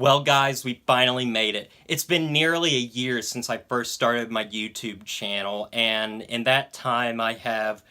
Well, guys, we finally made it. It's been nearly a year since I first started my YouTube channel, and in that time I have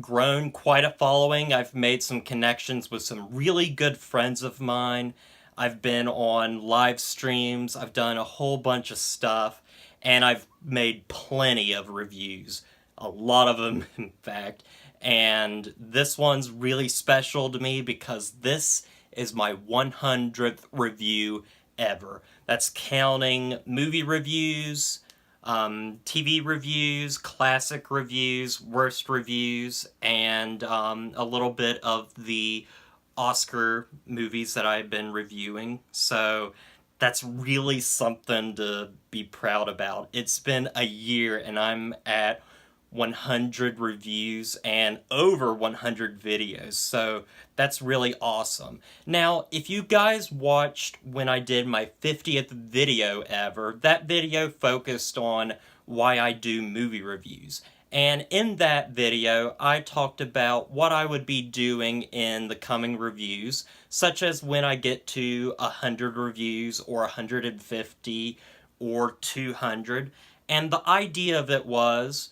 grown quite a following. I've made some connections with some really good friends of mine. I've been on live streams, I've done a whole bunch of stuff, and I've made plenty of reviews. A lot of them, in fact. And this one's really special to me because this is my 100th review ever. That's counting movie reviews, TV reviews, classic reviews, worst reviews, and a little bit of the Oscar movies that I've been reviewing. So that's really something to be proud about. It's been a year and I'm at 100 reviews and over 100 videos, so that's really awesome. Now, if you guys watched when I did my 50th video ever, that video focused on why I do movie reviews. And in that video, I talked about what I would be doing in the coming reviews, such as when I get to 100 reviews, or 150, or 200. And the idea of it was,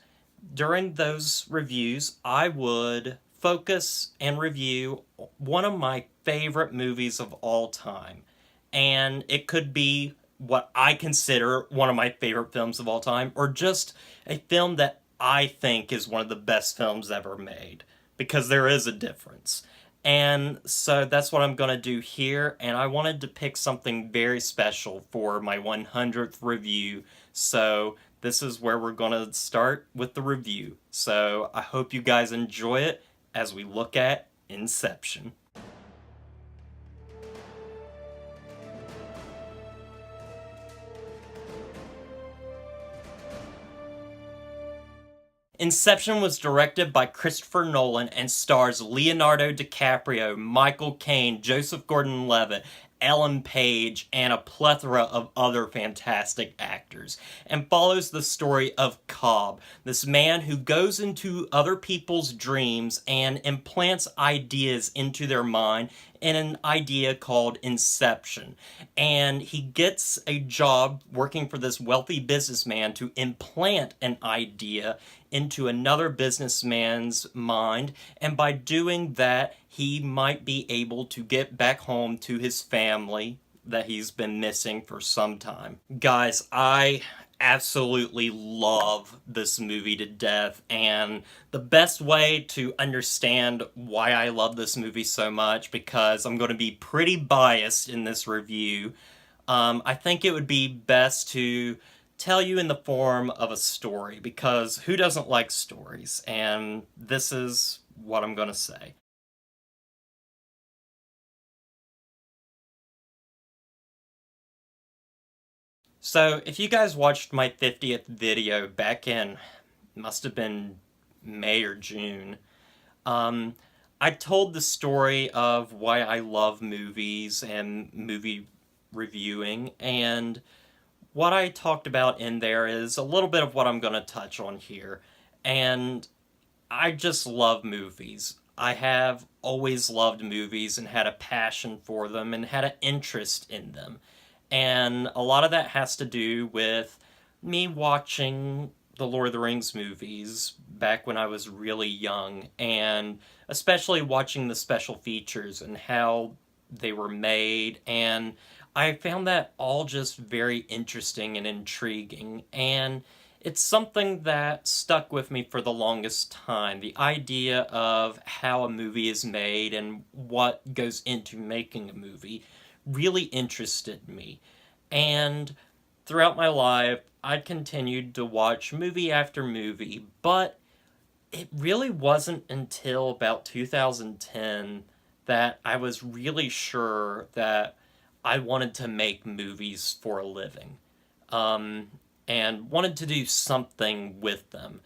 during those reviews, I would focus and review one of my favorite movies of all time. And it could be what I consider one of my favorite films of all time, or just a film that I think is one of the best films ever made, because there is a difference. And so that's what I'm going to do here, and I wanted to pick something very special for my 100th review, so this is where we're going to start with the review. So I hope you guys enjoy it as we look at Inception. Inception was directed by Christopher Nolan and stars Leonardo DiCaprio, Michael Caine, Joseph Gordon-Levitt, Ellen Page, and a plethora of other fantastic actors, and follows the story of Cobb, this man who goes into other people's dreams and implants ideas into their mind in an idea called Inception. And he gets a job working for this wealthy businessman to implant an idea into another businessman's mind, and by doing that, he might be able to get back home to his family that he's been missing for some time. Guys, I absolutely love this movie to death, and the best way to understand why I love this movie so much, because I'm going to be pretty biased in this review, I think it would be best to tell you in the form of a story, because who doesn't like stories? And this is what I'm going to say. So, if you guys watched my 50th video back in, must have been May or June, I told the story of why I love movies and movie reviewing, and what I talked about in there is a little bit of what I'm going to touch on here. And I just love movies. I have always loved movies and had a passion for them and had an interest in them. And a lot of that has to do with me watching the Lord of the Rings movies back when I was really young, and especially watching the special features and how they were made, and I found that all just very interesting and intriguing, and it's something that stuck with me for the longest time. The idea of how a movie is made and what goes into making a movie really interested me. And throughout my life, I'd continued to watch movie after movie, but it really wasn't until about 2010 that I was really sure that I wanted to make movies for a living, and wanted to do something with them.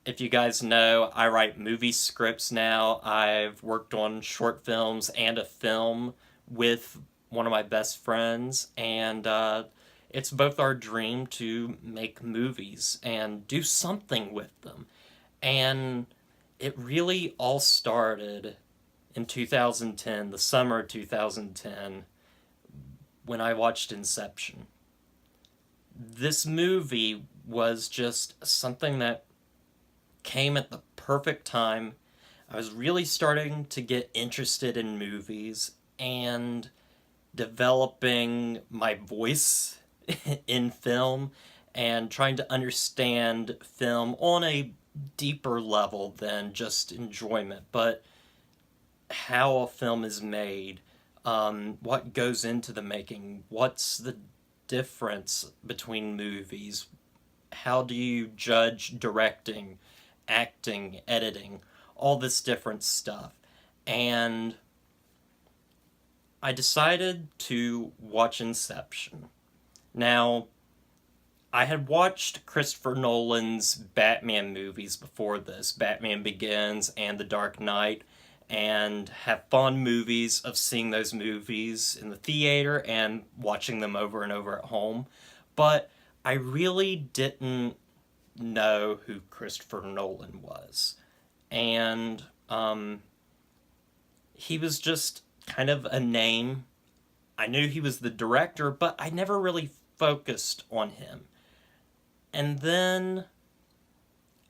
If you guys know, I write movie scripts now. I've worked on short films and a film with one of my best friends, and it's both our dream to make movies and do something with them. And it really all started in 2010, the summer of 2010, when I watched Inception. This movie was just something that came at the perfect time. I was really starting to get interested in movies and developing my voice in film and trying to understand film on a deeper level than just enjoyment, but how a film is made, what goes into the making, what's the difference between movies, how do you judge directing, acting, editing, all this different stuff. And I decided to watch Inception. Now, I had watched Christopher Nolan's Batman movies before this, Batman Begins and The Dark Knight, and have fond movies of seeing those movies in the theater and watching them over and over at home. But I really didn't know who Christopher Nolan was. And he was just kind of a name. I knew he was the director, but I never really focused on him. And then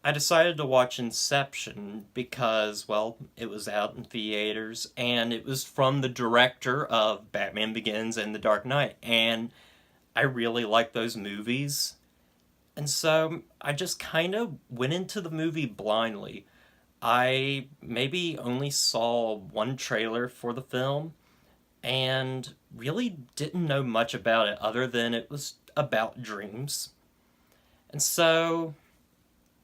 I decided to watch Inception because, well, it was out in theaters, and it was from the director of Batman Begins and The Dark Knight, and I really liked those movies. And so I just kind of went into the movie blindly. I maybe only saw one trailer for the film, and really didn't know much about it other than it was about dreams. And so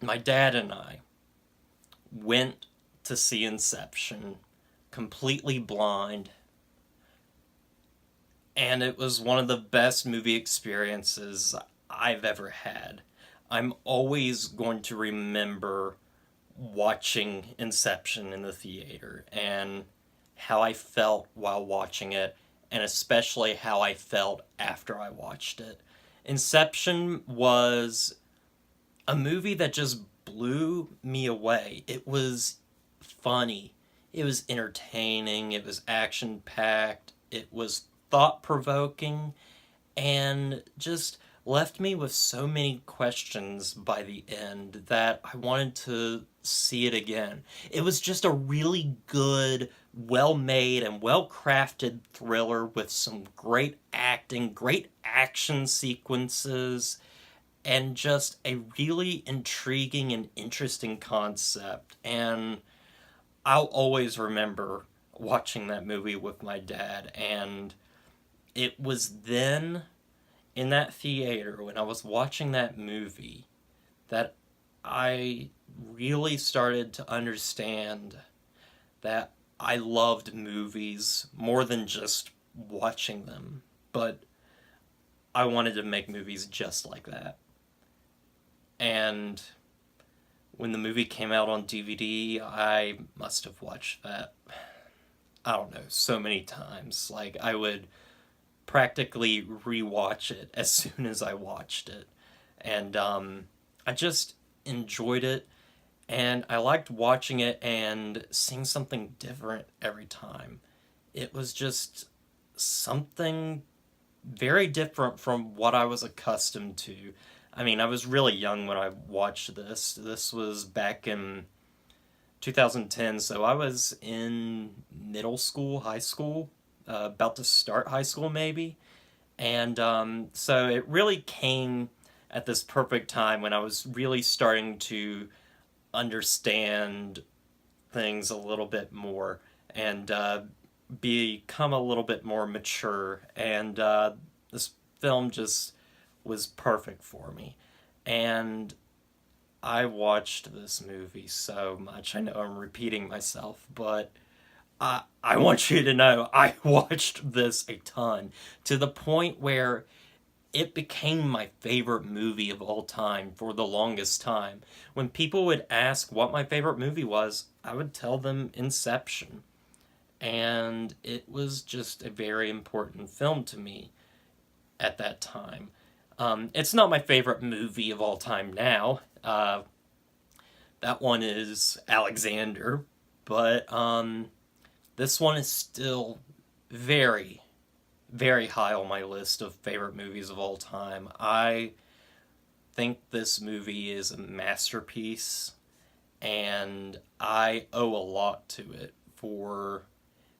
my dad and I went to see Inception completely blind, and it was one of the best movie experiences I've ever had. I'm always going to remember watching Inception in the theater and how I felt while watching it, and especially how I felt after I watched it. Inception was a movie that just blew me away. It was funny, it was entertaining, it was action packed, it was thought provoking, and just left me with so many questions by the end that I wanted to see it again. It was just a really good, well made, and well crafted thriller with some great acting, great action sequences, and just a really intriguing and interesting concept. And I'll always remember watching that movie with my dad, and it was then in that theater when I was watching that movie that I really started to understand that I loved movies more than just watching them, but I wanted to make movies just like that. And when the movie came out on DVD, I must have watched that, I don't know, so many times. Like, I would practically rewatch it as soon as I watched it. And I just enjoyed it, and I liked watching it and seeing something different every time. It was just something very different from what I was accustomed to. I mean, I was really young when I watched this. This was back in 2010, so I was in middle school, high school, about to start high school maybe. And so it really came at this perfect time when I was really starting to understand things a little bit more and become a little bit more mature. And this film just was perfect for me. And I watched this movie so much. I know I'm repeating myself, but I want you to know I watched this a ton to the point where it became my favorite movie of all time for the longest time. When people would ask what my favorite movie was, I would tell them Inception. And it was just a very important film to me at that time. It's not my favorite movie of all time now. That one is Alexander, but this one is still very, very high on my list of favorite movies of all time. I think this movie is a masterpiece, and I owe a lot to it for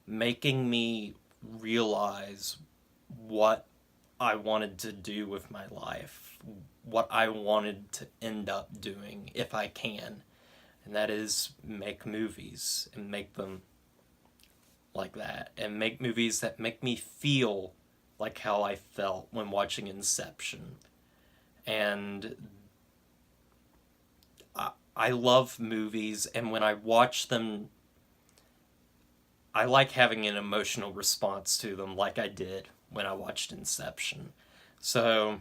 making me realize what I wanted to do with my life, what I wanted to end up doing if I can, and that is make movies and make them like that, and make movies that make me feel like how I felt when watching Inception. And I love movies, and when I watch them, I like having an emotional response to them, like I did when I watched Inception. So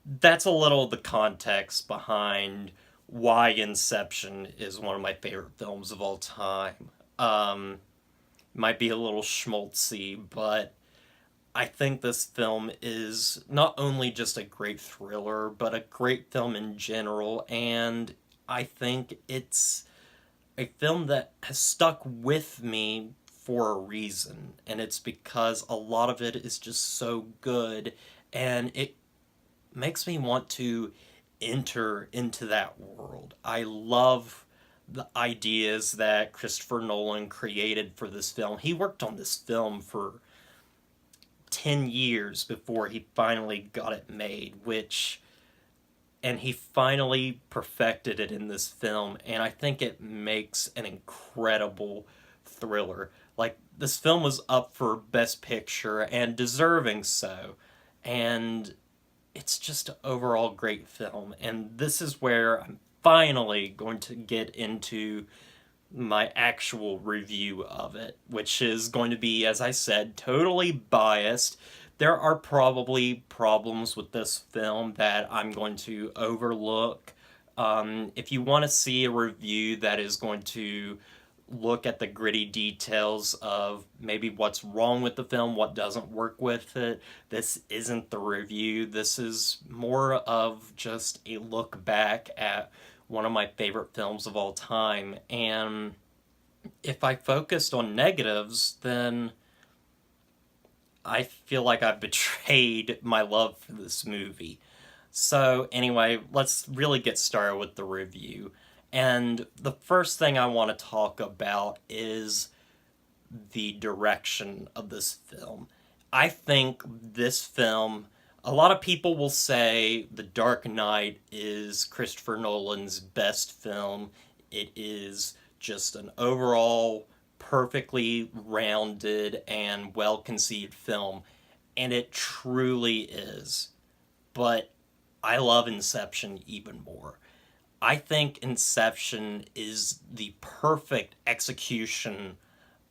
that's a little of the context behind why Inception is one of my favorite films of all time. Might be a little schmaltzy, but I think this film is not only just a great thriller, but a great film in general, and I think it's a film that has stuck with me for a reason, and it's because a lot of it is just so good, and it makes me want to enter into that world. I love the ideas that Christopher Nolan created for this film. He worked on this film for 10 years before he finally got it made, and he finally perfected it in this film, and I think it makes an incredible thriller. Like, this film was up for Best Picture, and deserving so, and it's just an overall great film, and this is where I'm finally going to get into my actual review of it, which is going to be, as I said, totally biased. There are probably problems with this film that I'm going to overlook. If you want to see a review that is going to look at the gritty details of maybe what's wrong with the film, what doesn't work with it, this isn't the review. This is more of just a look back at one of my favorite films of all time. And if I focused on negatives, then I feel like I've betrayed my love for this movie. So anyway, let's really get started with the review. And the first thing I want to talk about is the direction of this film. I think this film, a lot of people will say The Dark Knight is Christopher Nolan's best film. It is just an overall perfectly rounded and well-conceived film, and it truly is. But I love Inception even more. I think Inception is the perfect execution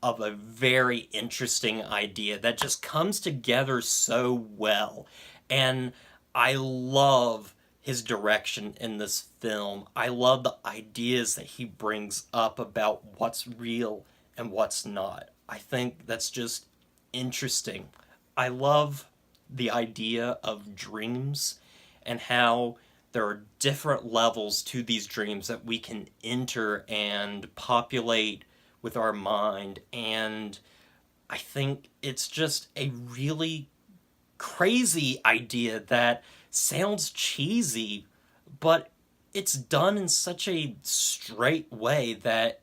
of a very interesting idea that just comes together so well. And I love his direction in this film. I love the ideas that he brings up about what's real and what's not. I think that's just interesting. I love the idea of dreams and how there are different levels to these dreams that we can enter and populate with our mind. And I think it's just a really crazy idea that sounds cheesy, but it's done in such a straight way that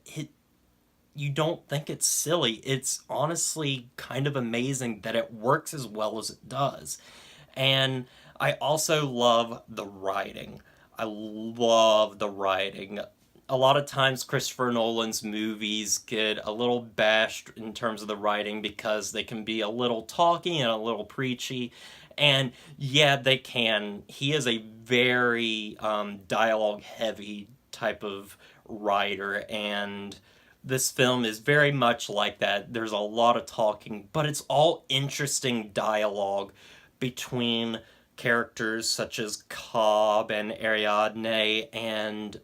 you don't think it's silly. It's honestly kind of amazing that it works as well as it does. And I also love the writing. I love the writing. A lot of times Christopher Nolan's movies get a little bashed in terms of the writing because they can be a little talky and a little preachy. And yeah, they can. He is a very dialogue heavy type of writer, and this film is very much like that. There's a lot of talking, but it's all interesting dialogue between characters such as Cobb and Ariadne, and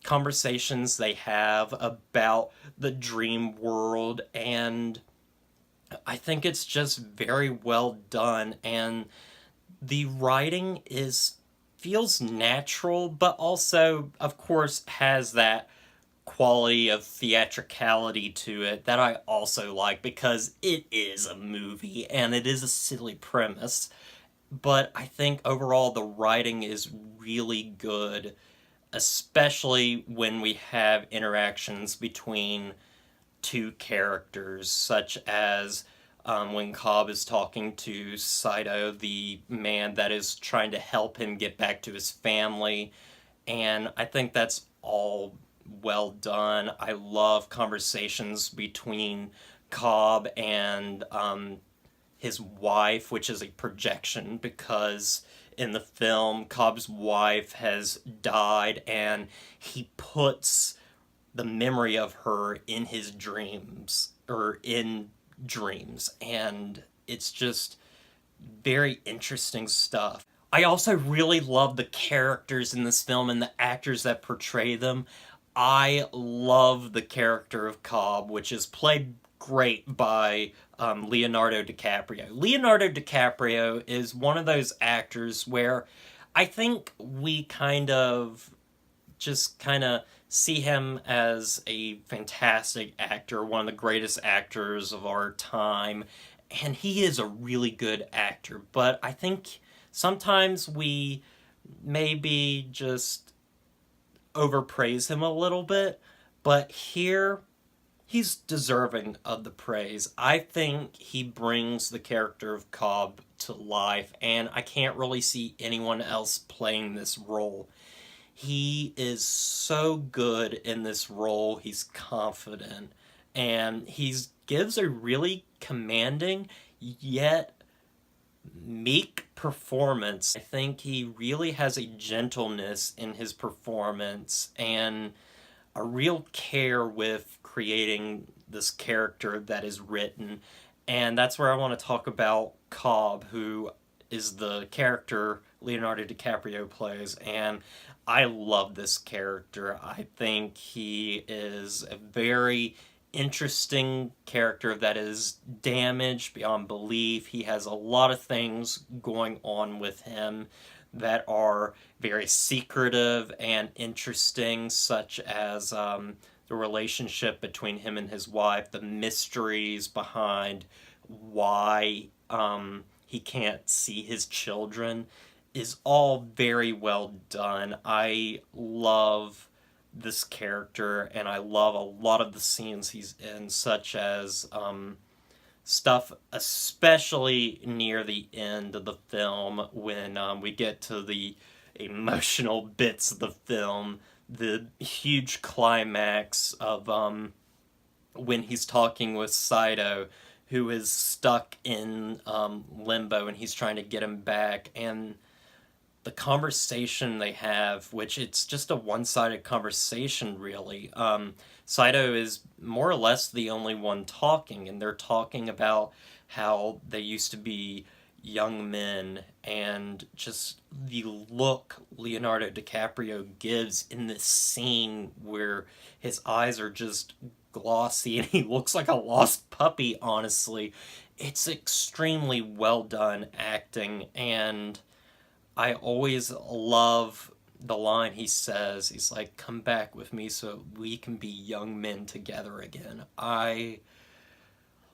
conversations they have about the dream world, and I think it's just very well done, and the writing feels natural, but also, of course, has that quality of theatricality to it that I also like, because it is a movie and it is a silly premise. But I think overall the writing is really good, especially when we have interactions between two characters, such as when Cobb is talking to Saito, the man that is trying to help him get back to his family. And I think that's all well done. I love conversations between Cobb and his wife, which is a projection, because in the film, Cobb's wife has died and he puts the memory of her in his dreams, or in dreams, and it's just very interesting stuff. I also really love the characters in this film and the actors that portray them. I love the character of Cobb, which is played great by Leonardo DiCaprio. Leonardo DiCaprio is one of those actors where I think we kind of see him as a fantastic actor, one of the greatest actors of our time, and he is a really good actor. But I think sometimes we maybe just overpraise him a little bit, but here he's deserving of the praise. I think he brings the character of Cobb to life, and I can't really see anyone else playing this role. He is so good in this role. He's confident, and he gives a really commanding yet meek performance. I think he really has a gentleness in his performance and a real care with creating this character that is written. And that's where I want to talk about Cobb, who is the character Leonardo DiCaprio plays, and I love this character. I think he is a very interesting character that is damaged beyond belief. He has a lot of things going on with him that are very secretive and interesting, such as the relationship between him and his wife, the mysteries behind why he can't see his children, is all very well done. I love this character, and I love a lot of the scenes he's in, such as stuff especially near the end of the film when we get to the emotional bits of the film, the huge climax of when he's talking with Saito, who is stuck in limbo, and he's trying to get him back, and the conversation they have, which it's just a one-sided conversation, really. Saito is more or less the only one talking, and they're talking about how they used to be young men, and just the look Leonardo DiCaprio gives in this scene where his eyes are just glossy and he looks like a lost puppy, honestly. It's extremely well done acting, and I always love the line he says. He's like, "Come back with me so we can be young men together again." I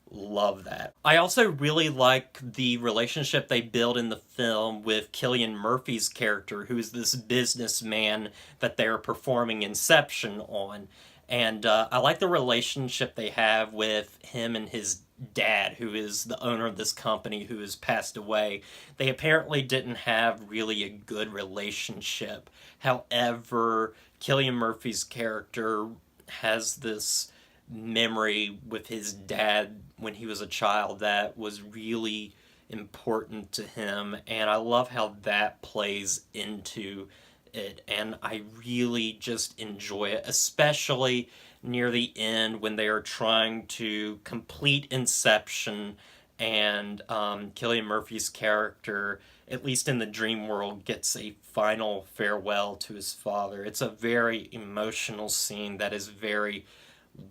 love that. I also really like the relationship they build in the film with Cillian Murphy's character, who is this businessman that they're performing Inception on. And I like the relationship they have with him and his dad, who is the owner of this company, who has passed away. They apparently didn't have really a good relationship. However, Cillian Murphy's character has this memory with his dad when he was a child that was really important to him, and I love how that plays into it, and I really just enjoy it, especially near the end when they are trying to complete Inception, and Cillian Murphy's character, at least in the dream world, gets a final farewell to his father. It's a very emotional scene that is very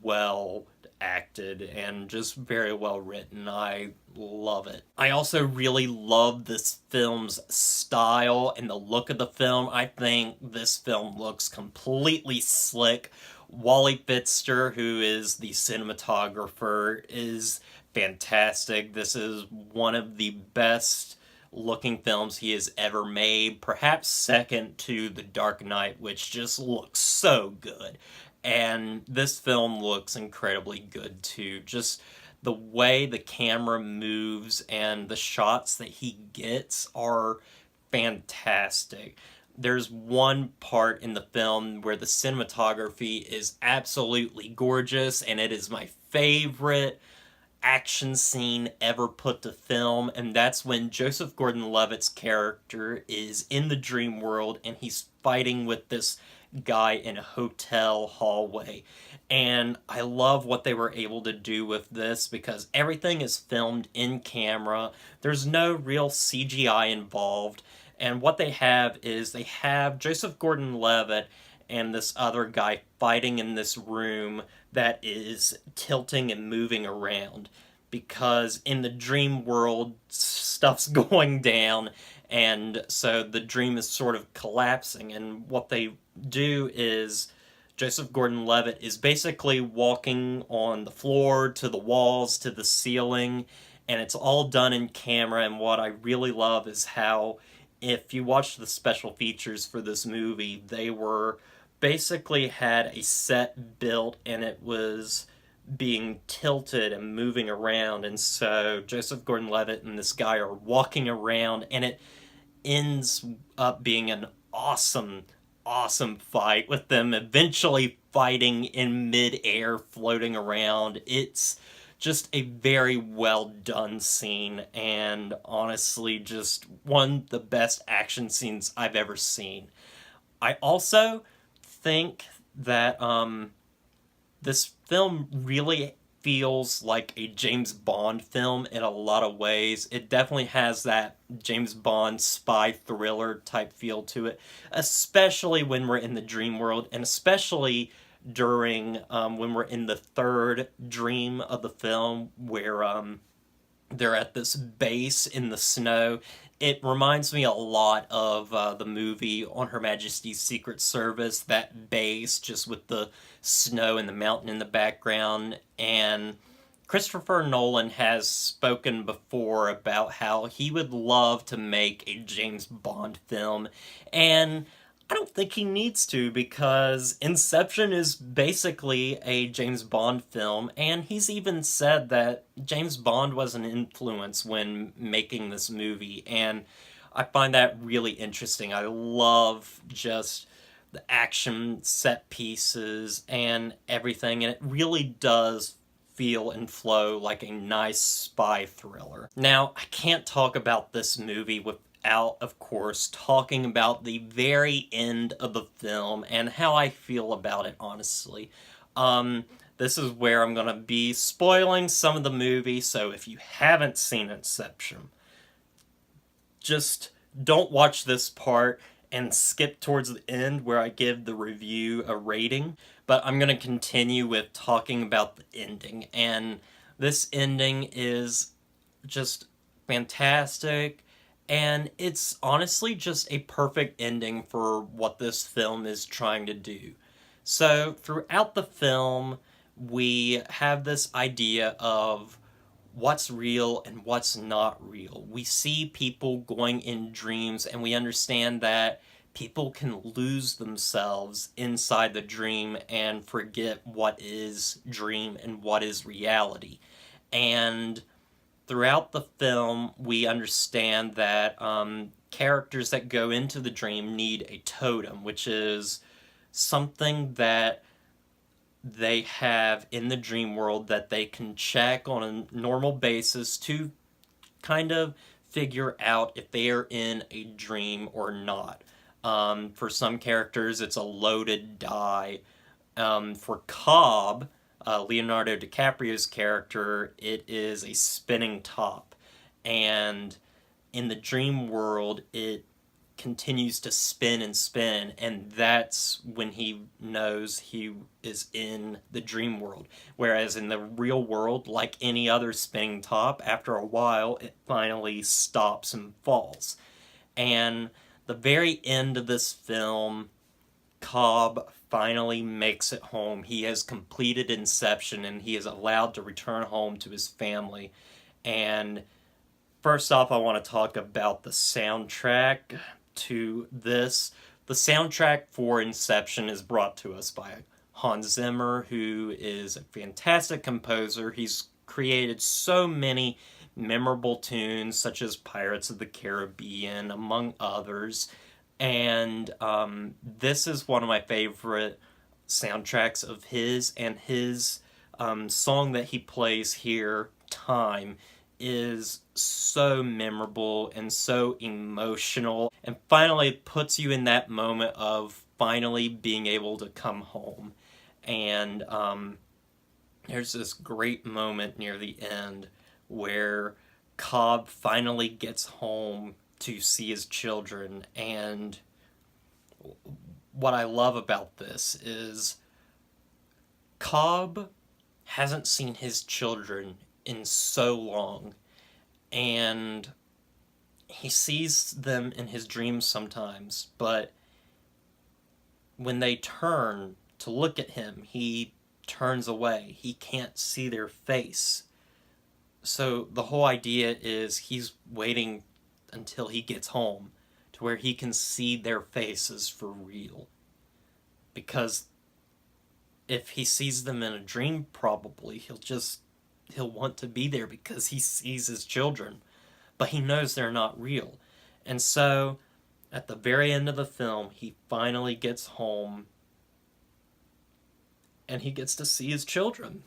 well acted and just very well written. I love it. I also really love this film's style and the look of the film. I think this film looks completely slick, Wally Pfister, who is the cinematographer, is fantastic. This is one of the best looking films he has ever made, perhaps second to The Dark Knight, which just looks so good. And this film looks incredibly good too. Just the way the camera moves and the shots that he gets are fantastic. There's one part in the film where the cinematography is absolutely gorgeous, and it is my favorite action scene ever put to film, and that's when Joseph Gordon-Levitt's character is in the dream world and he's fighting with this guy in a hotel hallway. And I love what they were able to do with this because everything is filmed in camera. There's no real CGI involved. And what they have is they have Joseph Gordon-Levitt and this other guy fighting in this room that is tilting and moving around. Because in the dream world, stuff's going down, and so the dream is sort of collapsing. And what they do is Joseph Gordon-Levitt is basically walking on the floor, to the walls, to the ceiling, and it's all done in camera. And what I really love is how, if you watch the special features for this movie, they were basically had a set built and it was being tilted and moving around, and so Joseph Gordon-Levitt and this guy are walking around, and it ends up being an awesome fight with them eventually fighting in mid-air, floating around. It's just a very well done scene, and honestly just one of the best action scenes I've ever seen. I also think that this film really feels like a James Bond film in a lot of ways. It definitely has that James Bond spy thriller type feel to it, especially when we're in the dream world, and especially during when we're in the third dream of the film where they're at this base in the snow. It reminds me a lot of the movie On Her Majesty's Secret Service, that base just with the snow and the mountain in the background. And Christopher Nolan has spoken before about how he would love to make a James Bond film, and I don't think he needs to, because Inception is basically a James Bond film, and he's even said that James Bond was an influence when making this movie, and I find that really interesting. I love just the action set pieces and everything, and it really does feel and flow like a nice spy thriller. Now, I can't talk about this movie without, of course, talking about the very end of the film and how I feel about it, honestly. This is where I'm going to be spoiling some of the movie, so if you haven't seen Inception, just don't watch this part and skip towards the end where I give the review a rating. But I'm going to continue with talking about the ending, and this ending is just fantastic, and it's honestly just a perfect ending for what this film is trying to do. So throughout the film, we have this idea of what's real and what's not real. We see people going in dreams, and we understand that people can lose themselves inside the dream and forget what is dream and what is reality. And throughout the film, we understand that characters that go into the dream need a totem, which is something that they have in the dream world that they can check on a normal basis to kind of figure out if they are in a dream or not. For some characters, it's a loaded die. For Cobb, Leonardo DiCaprio's character, it is a spinning top. And in the dream world, it continues to spin and spin, and that's when he knows he is in the dream world. Whereas in the real world, like any other spinning top, after a while, it finally stops and falls. And the very end of this film Cobb finally makes it home. He has completed Inception and he is allowed to return home to his family. And first off, I want to talk about the soundtrack to this. The soundtrack for Inception is brought to us by Hans Zimmer, who is a fantastic composer. He's created so many memorable tunes, such as Pirates of the Caribbean, among others. And this is one of my favorite soundtracks of his, and his song that he plays here, Time, is so memorable and so emotional, and finally puts you in that moment of finally being able to come home. And there's this great moment near the end where Cobb finally gets home to see his children, and what I love about this is Cobb hasn't seen his children in so long, and he sees them in his dreams sometimes, but when they turn to look at him, he turns away. He can't see their face. So the whole idea is he's waiting until he gets home to where he can see their faces for real. Because if he sees them in a dream, probably he'll want to be there because he sees his children, but he knows they're not real. And so at the very end of the film, he finally gets home and he gets to see his children.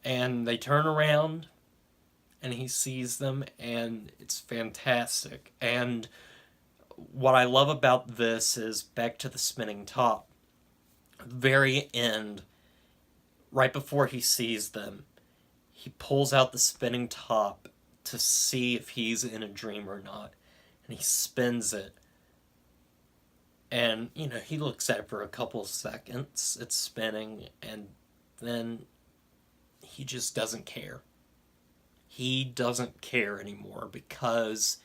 And they turn around and he sees them, and it's fantastic. And what I love about this is, back to the spinning top, very end, right before he sees them, he pulls out the spinning top to see if he's in a dream or not, and he spins it. And, he looks at it for a couple seconds, it's spinning, and then he just doesn't care. He doesn't care anymore because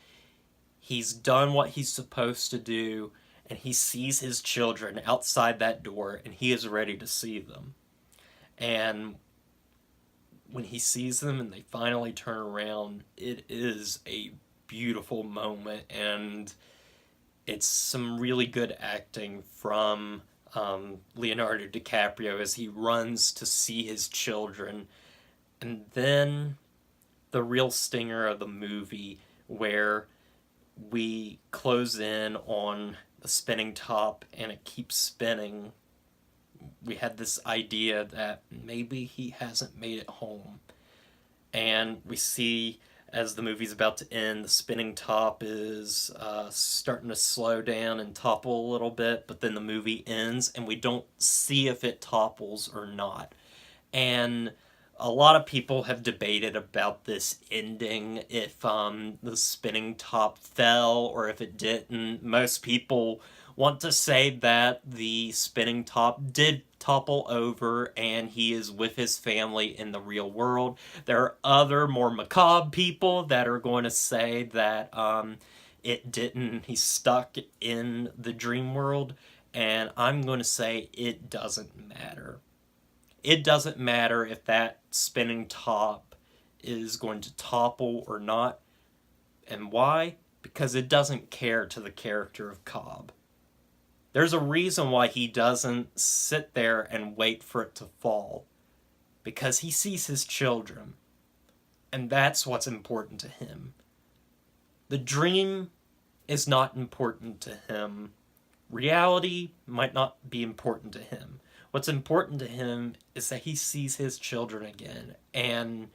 he's done what he's supposed to do, and he sees his children outside that door, and he is ready to see them. And when he sees them and they finally turn around, it is a beautiful moment, and it's some really good acting from Leonardo DiCaprio as he runs to see his children. And then the real stinger of the movie, where we close in on the spinning top and it keeps spinning. We had this idea that maybe he hasn't made it home. And we see, as the movie's about to end, the spinning top is starting to slow down and topple a little bit, but then the movie ends and we don't see if it topples or not. And a lot of people have debated about this ending, if the spinning top fell or if it didn't. Most people want to say that the spinning top did topple over and he is with his family in the real world. There are other more macabre people that are going to say that it didn't. He's stuck in the dream world, and I'm going to say it doesn't matter. It doesn't matter if that spinning top is going to topple or not. And why? Because it doesn't care to the character of Cobb. There's a reason why he doesn't sit there and wait for it to fall. Because he sees his children. And that's what's important to him. The dream is not important to him. Reality might not be important to him. What's important to him is that he sees his children again. And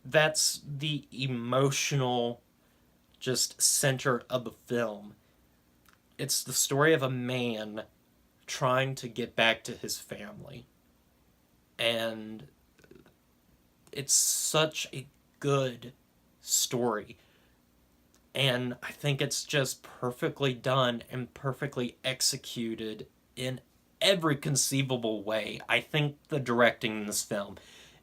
that's the emotional just center of the film. It's the story of a man trying to get back to his family. And it's such a good story. And I think it's just perfectly done and perfectly executed in every conceivable way. I think the directing in this film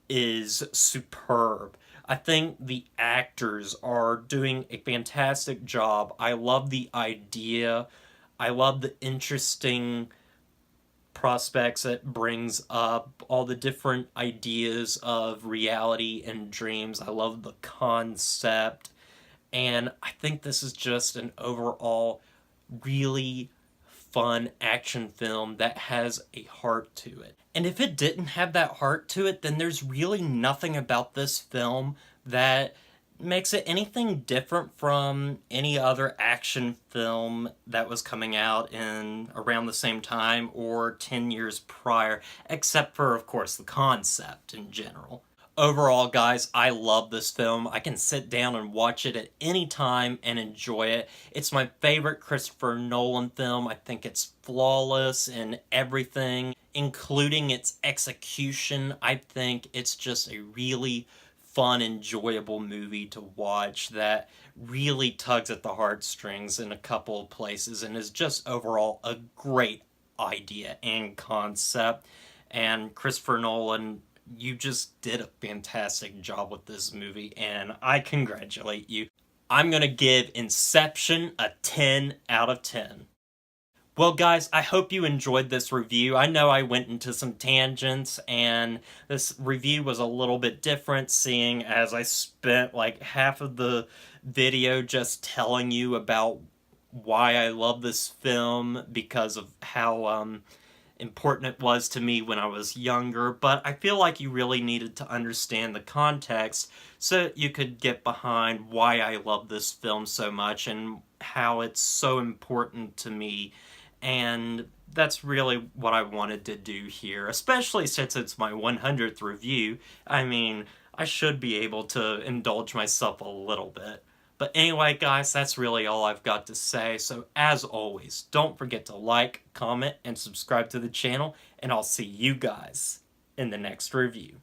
is superb. I think the actors are doing a fantastic job. I love the idea I love the interesting prospects it brings up, all the different ideas of reality and dreams. I love the concept, and I think this is just an overall really fun action film that has a heart to it. And if it didn't have that heart to it, then there's really nothing about this film that makes it anything different from any other action film that was coming out in around the same time or 10 years prior, except for, of course, the concept in general. Overall, guys, I love this film. I can sit down and watch it at any time and enjoy it. It's my favorite Christopher Nolan film. I think it's flawless in everything, including its execution. I think it's just a really fun, enjoyable movie to watch that really tugs at the heartstrings in a couple of places and is just overall a great idea and concept. And Christopher Nolan, you just did a fantastic job with this movie, and I congratulate you. I'm gonna give Inception a 10 out of 10. Well, guys, I hope you enjoyed this review. I know I went into some tangents, and this review was a little bit different, seeing as I spent like half of the video just telling you about why I love this film because of how important it was to me when I was younger, but I feel like you really needed to understand the context so you could get behind why I love this film so much and how it's so important to me. And that's really what I wanted to do here, especially since it's my 100th review. I mean, I should be able to indulge myself a little bit. But anyway, guys, that's really all I've got to say. So as always, don't forget to like, comment, and subscribe to the channel, and I'll see you guys in the next review.